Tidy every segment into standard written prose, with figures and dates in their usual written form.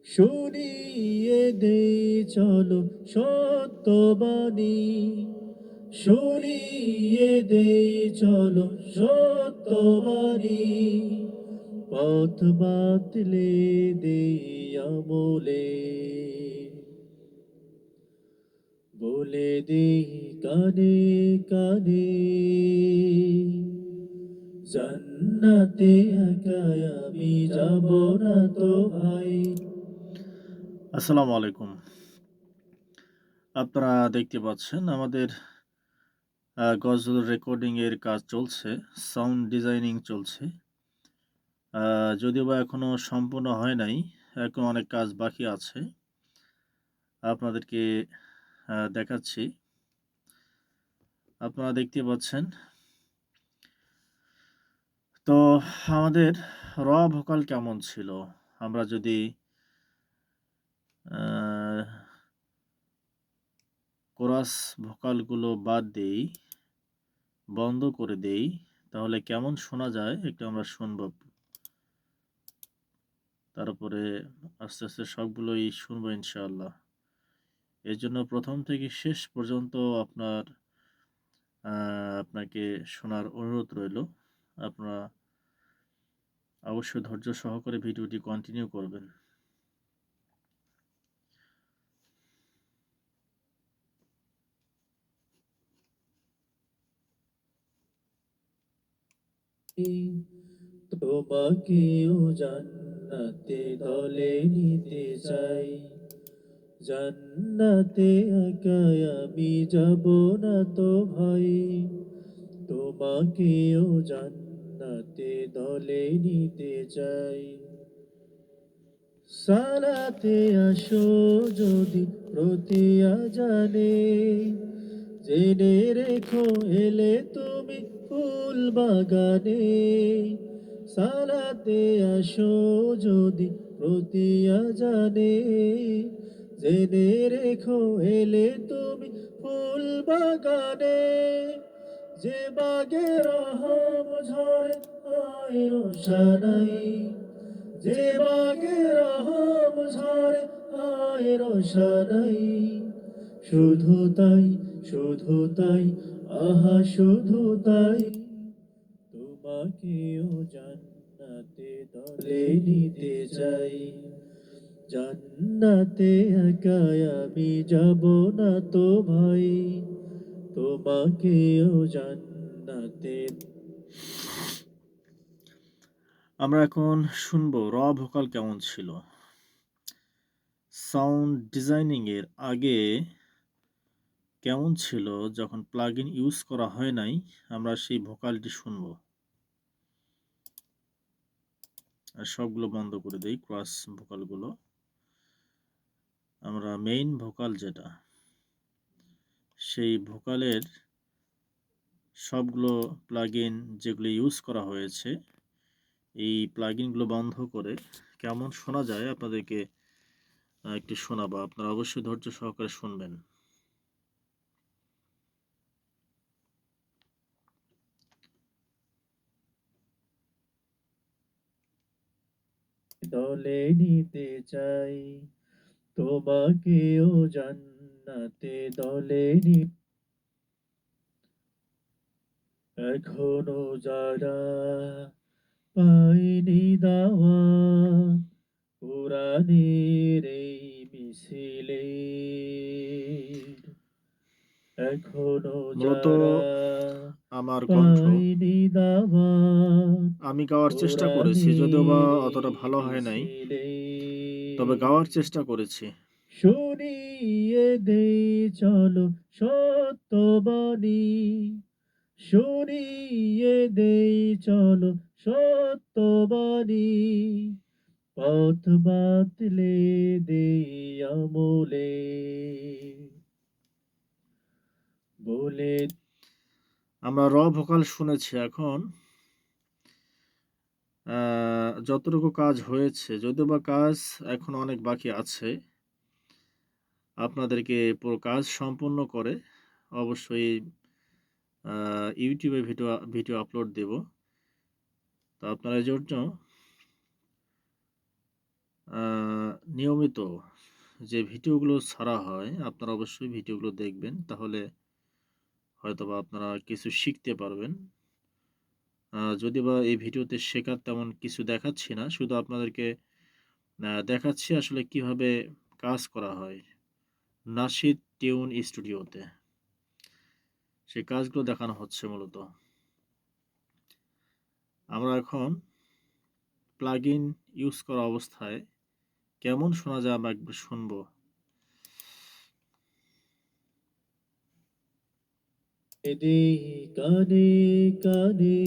সরিয়ে দে চলো সত্যবাণী, সরিয়ে দে চলো সত্যবাণী, পথ বাতলে দে আমলে, বলে দে কানে কানে, জান্নাতে একা আমি যাব না তো ভাই। আসসালামু আলাইকুম। আপনারা দেখতে পাচ্ছেন আমাদের গজল রেকর্ডিং এর কাজ চলছে, সাউন্ড ডিজাইনিং চলছে। যদিও বা এখনো সম্পূর্ণ হয় নাই, এখন অনেক কাজ বাকি আছে। আপনাদেরকে দেখাচ্ছি। আপনারা দেখতে পাচ্ছেন। তো আমাদের র ভোকাল কেমন ছিল? আমরা যদি কোরাস ভোকালগুলো বাদ দেই, বন্ধ করে দেই, তাহলে কেমন শোনা যায় একটু আমরা শুনব। তারপরে আস্তে আস্তে সবগুলোই শুনবো ইনশাআল্লাহ। এর জন্য প্রথম থেকে শেষ পর্যন্ত আপনাকে শোনার অনুরোধ রইল। আপনারা অবশ্যই ধৈর্য সহকারে ভিডিওটি কন্টিনিউ করবেন। তোমাকেও জান্নাতে দলে নিতে চাই, জান্নাতে একা আমি যাব না তো ভাই, তোমাকেও জান্নাতে দলে নিতে চাই। সালাতে আসো যদি প্রতি আজানে, জেনে রেখো এলে তুমি ফুল বাগানে। সালাতে আসো যদি প্রতি আজানে, জেনে রেখো এলে তুমি ফুল বাগানে। যে বাগে রহম ঝরে আয় রোশনাই, যে বাগে রহম ঝরে আয় রোশনাই। শুধু তাই, শুধু তাই, আহা শুধু তাই, তোমাকেও জান্নাতে দলে নিতে চাই। জান্নাতে একা আমি যাব না তো ভাই, তোমাকেও জান্নাতে। আমরা এখন শুনবো র ভোকাল কেমন ছিল। সাউন্ড ডিজাইনিং এর আগে কেমন ছিল যখন প্লাগইন ইউজ করা হয় নাই, আমরা সেই ভোকালটি শুনবো। আর সবগুলো বন্ধ করে দেই, ক্রস ভোকালগুলো। আমরা মেইন ভোকাল যেটা, সেই ভোকালের সবগুলো প্লাগইন যেগুলো ইউজ করা হয়েছে, এই প্লাগইনগুলো বন্ধ করে কেমন শোনা যায় আপনাদেরকে একটু শোনাবো। আপনারা অবশ্যই ধৈর্য সহকারে শুনবেন। দলে নিতে চাই, তোমাকেও জান্নাতে দলে এখনো যারা পাইনি দাওয়া কোরআনের এই মিছিলে, এখনো মূলত যারা আমার কণ্ঠ পাইনি দাওয়া আমি গাওয়ার চেষ্টা করেছি, যদিও বা অতটা ভালো হয় নাই, তবে গাওয়ার চেষ্টা করেছি। শুনিয়ে দে চলো সত্যবাণী, শুনিয়ে দে চলো সত্যবাণী, পথ বাতলে দে আমলে, বলে। আমরা র ভোকাল শুনেছি। এখন যতটুকু কাজ হয়েছে, যদিও বা কাজ এখন অনেক বাকি আছে, আপনাদেরকে পুরো কাজ সম্পূর্ণ করে অবশ্যই ইউটিউবে ভিডিও আপলোড দেব। তো আপনারা এর জন্য নিয়মিত যে ভিডিওগুলো ছাড়া হয় আপনারা অবশ্যই ভিডিওগুলো দেখবেন। তাহলে হয়তোবা আপনারা কিছু শিখতে পারবেন। যদিওবা এই ভিডিওতে শেখার তেমন কিছু দেখাচ্ছি না। শুধু আপনাদেরকে দেখাচ্ছি আসলে কিভাবে কাজ করা হয় নাশিদ টিউন স্টুডিওতে। সেই কাজগুলো দেখানো হচ্ছে মূলত। আমরা এখন প্লাগইন ইউজ করা অবস্থায় কেমন শোনা যায় আমরা একবার শুনবো। কানে কানে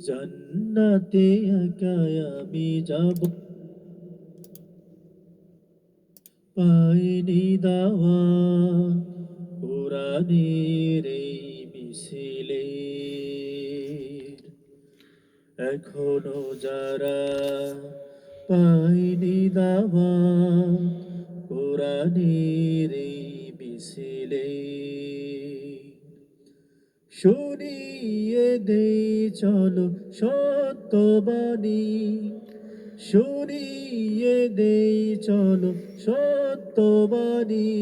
জান্নাতে একা আমি যাব, পাইনি দাওয়া কোরআনের এই মিছিলে, এখনো যারা পাইনি দাওয়া কোরআনের এই মিছিলে, শুনিয়ে দেই চলো সত্যবাণী, শুনিয়ে দেই চলো সত্যবাণী,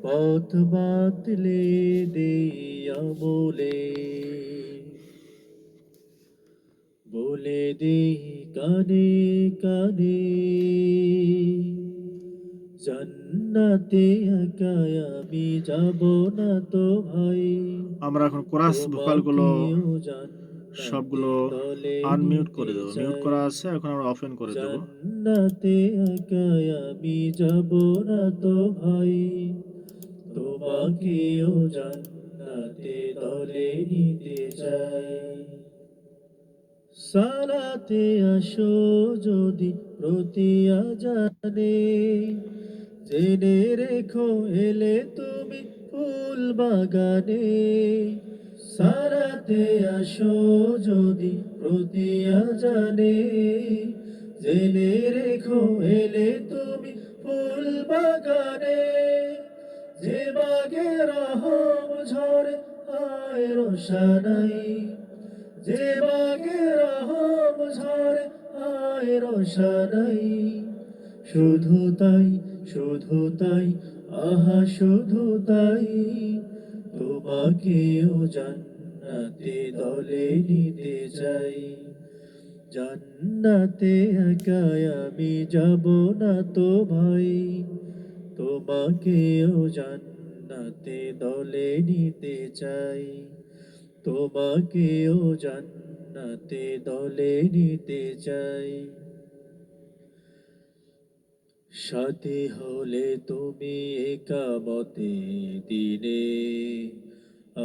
পথ বাতলে দেই আমলে, বলে দেই কানে কানে জান্নাতে একা আমি যাব না তো ভাই। আমরা এখন কোরাস ভোকালগুলো সবগুলো আনমিউট করে দেবো। মিউট করা আছে, এখন আমরা অফেন করে দেব। জান্নাতে একা আমি যাব না তো ভাই, তোমাকেও জান্নাতে দলে নিতে চাই। সালাতে আসো যদি প্রতি আজানে, জেনে রেখো এলে তুমি ফুল বাগানে। সালাতে আসো যদি প্রতি আজানে, জেনে রেখো এলে তুমি ফুল বাগানে। যে বাগে রহম ঝরে আয় রোশনাই, যে বাগে রহম ঝরে আয় রোশনাই, শুধু তাই শুধু তাই আহা শুধু তাই, তোমাকেও জান্নাতে দলে নিতে চাই। জান্নাতে একা আমি যাব না তো ভাই, তোমাকেও জান্নাতে দলে নিতে চাই। তোমাকেও জান্নাতে দলে নিতে চাই। সাথী হলে তুমি একামতে দিনে,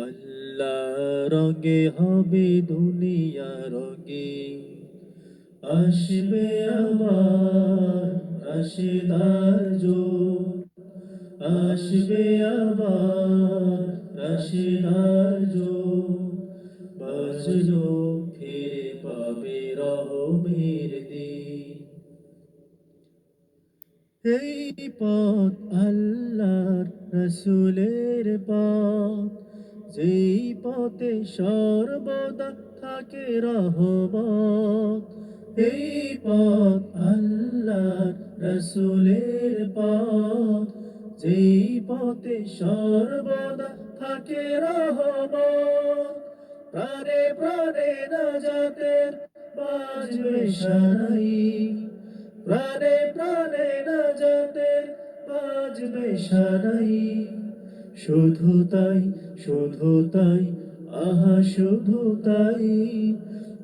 আল্লাহ রঙে হবে দুনিয়া রঙে। আসবে আবার রাশেদার যুগ, আসবে আবার রাশেদার যুগ, বাজলো ফিরে পাবে রহমের দিন। এই পথ আল্লাহর রসুলের পথ, যেই পথে সর্বদা থাকে রহমত। এই পথ আল্লাহর রসুলের পথ, যেই পথে সর্বদা থাকে রহমত। প্রাণে প্রাণে নাজাতের বাজবে সানাই, প্রাণে প্রাণে নাজাতের বাজবে সানাই, শুধু তাই শুধু তাই আহা শুধু তাই,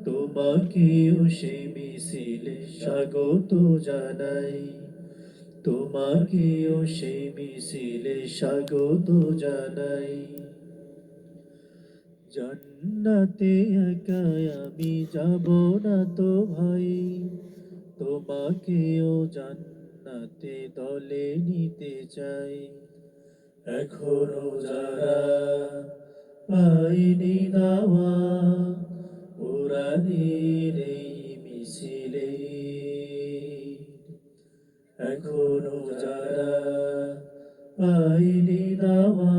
তোমাকেও সে মিছিলে স্বাগত জানাই। তোমাকেও সে মিছিলে স্বাগত জানাই। জান্নাতে একা আমি যাব না তো ভাই, তোমাকেও জান্নাতে দলে নিতে চাই। এখনো যারা পাইনি দাওয়া কোরআনের এই মিছিলে, এখনো যারা পাইনি দাওয়া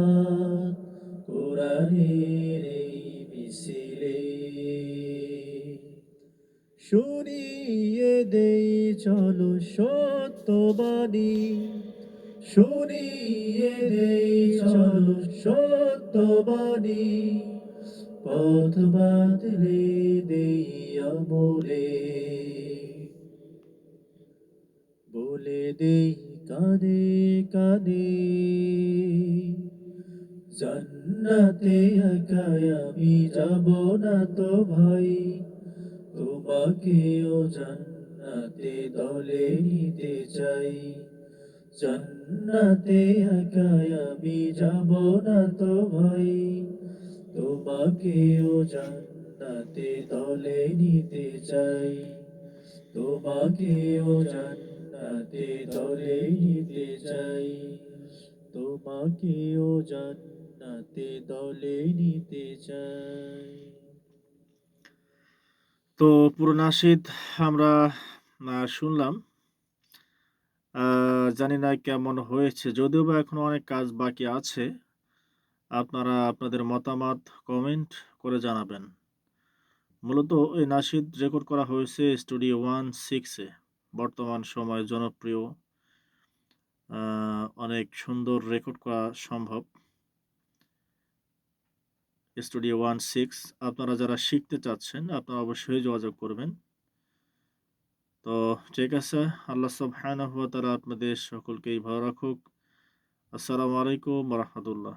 কোরআনের এই মিছিলে, শুনিয়ে দেই চলো সত্যবাণী, শুনিয়ে দেই চলো সত্যবাণী, পথ বাতলে দেই আমলে, বলে দেই কাঁদে কাঁদে, জান্নাতে একাই আমি যাব না তো ভাই, তোমাকেও জান্নাতে দলে নিতে চাই। জান্নাতে একাই আমি যাব না তো ভাই, তোমাকেও জান্নাতে দলে নিতে চাই। তোমাকেও জান্নাতে দলে নিতে চাই। তোমাকেও জান্নাতে দলে নিতে চাই। তো পুরো নাশিদ আমরা শুনলাম। জানি না কেমন হয়েছে। যদিও বা এখনো অনেক কাজ বাকি আছে। আপনারা আপনাদের মতামত কমেন্ট করে জানাবেন। মূলত এই নাশিদ রেকর্ড করা হয়েছে স্টুডিও 1-6 এ। বর্তমান সময়ে জনপ্রিয় অনেক সুন্দর রেকর্ড করা সম্ভব। স্টুডিও 1-6 আপনারা যারা শিখতে চাচ্ছেন আপনারা অবশ্যই যোগাযোগ করবেন। তো ঠিক আছে। আল্লাহ সুবহানাহু ওয়া তাআলা আপনাদের সকলকেই ভালো রাখুক। আসসালামু আলাইকুম ওয়া রাহমাতুল্লাহ।